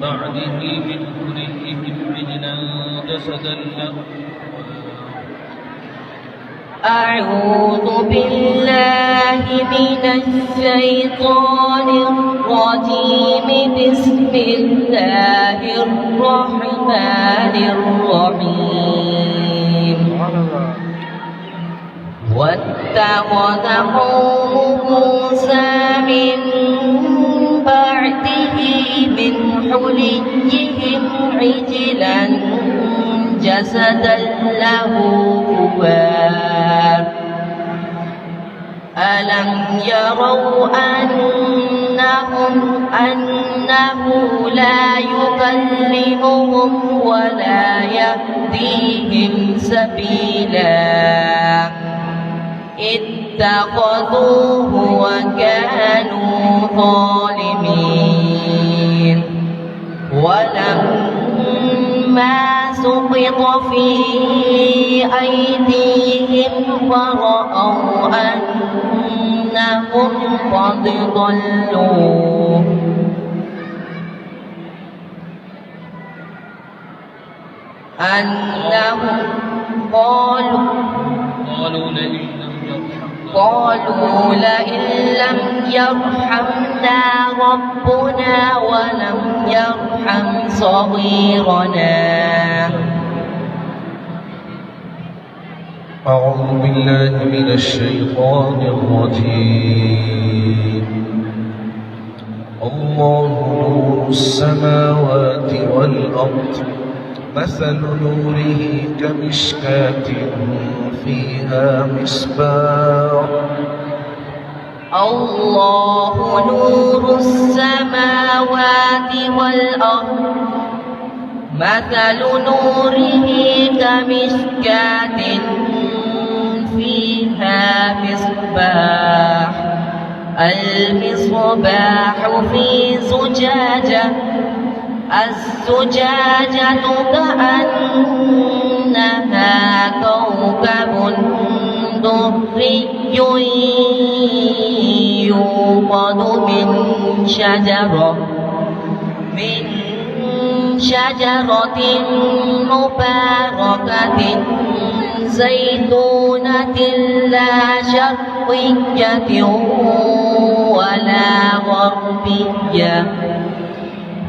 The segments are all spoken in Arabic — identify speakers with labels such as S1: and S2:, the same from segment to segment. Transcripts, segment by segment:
S1: بعده من خلقهم عجلا جسدا له.
S2: أعوذ بالله من الشيطان الرجيم. بسم الله الرحمن الرحيم. واتخذ قوم موسى من بعده من حليهم عجلا جسدا له خوار. ألم يروا أنه لا يكلمهم ولا يهديهم سبيلا اتخذوه وكانوا ظالمين. ولما سقط في أيديهم فرأوا أنهم قد ضلوا قالوا لئن لم يرحمنا ربنا ولم يرحم صغيرنا.
S1: أعوذ بالله من الشيطان الرجيم. الله نور السماوات والأرض مثل نوره كمشكاة فيها مصباح.
S2: الله نور السماوات والأرض مثل نوره كمشكاة فيها مصباح. المصباح في زجاجة. الزجاجة كأنها كوكب دري يوقد من شجرة مباركة زيتونة لا شرقية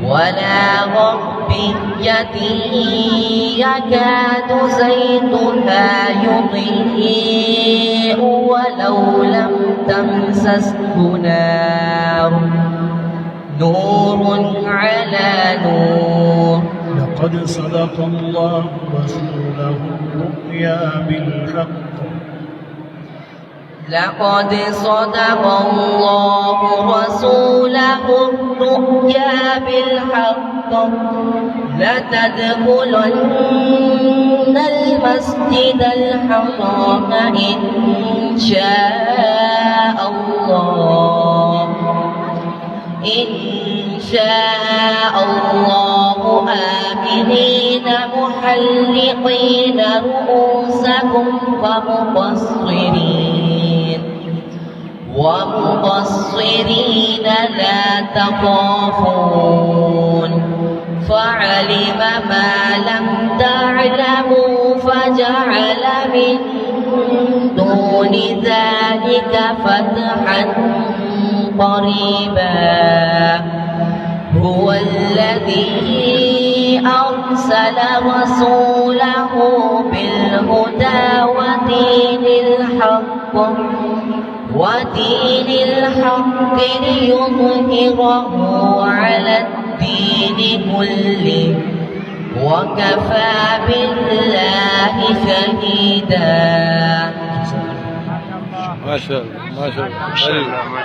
S2: ولا غربية يكاد زيتها يضيء ولو لم تمسسه نار. نور على نور.
S3: لقد صدق الله رسوله الرؤيا بالحق.
S2: لقد صدق الله رسوله الرؤيا بالحق. لتدخلن المسجد الحرام إن شاء الله آمنين محلقين رؤوسكم ومقصرين لا تخافون. فعلم ما لم تعلموا فجعل من دون ذلك فتحا قريبا. هو الذي أرسل رسوله بالهدى ودين الحق ليظهره على الدين كله وكفى بالله شهيدا.
S1: ما شاء الله.